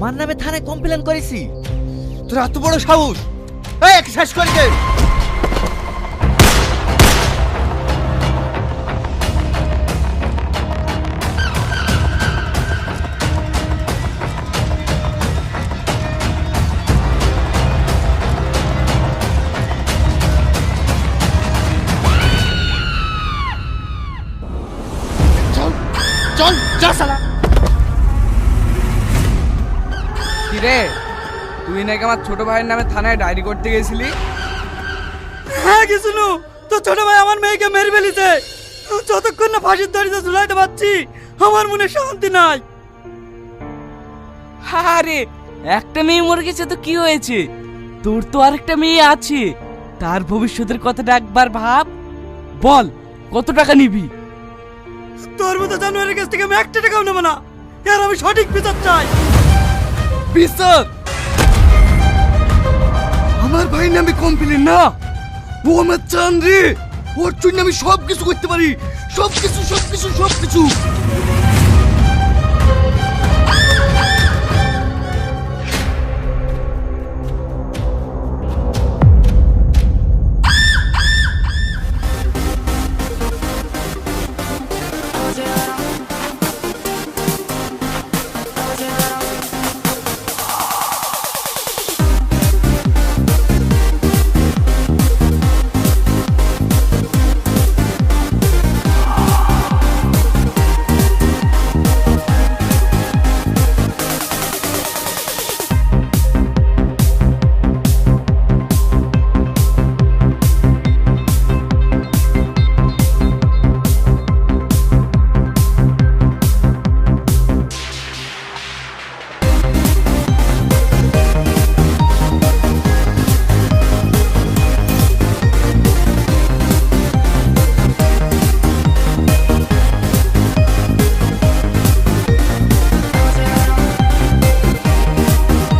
আমার নামে থানায় কমপ্লেন করেছি? তোর এত বড় সাহস! এই এক শেষ করে দে। চল যা শালা। কি রে, তুই নাকি আমার ছোট ভাইয়ের নামে থানায় ডায়েরি করতে গেছিলি? হ্যাঁ গেছিল। তো ছোট ভাই আমার মেয়েকে মেরে ফেলেছে। যতক্ষণ না ফাঁসির দড়িতে ঝুলাইতে পারছি আমার মনে শান্তি নাই। আরে একটা মেয়ে মরে গেছে তো কি হয়েছে? তোর তো আরেকটা মেয়ে আছে, তার ভবিষ্যতের কথাটা একবার ভাব। বল কত টাকা নিবি? তোর মতো জানুয়ারির কাছ থেকে আমি 1 টাকাও নেবো না। এর আমি সঠিক বিচার চাই। বিচার? আমার ভাইয়ের নামে কমপ্লেন না, ও আমার চান রে। ওর জন্য আমি সব কিছু করতে পারি, সব কিছু।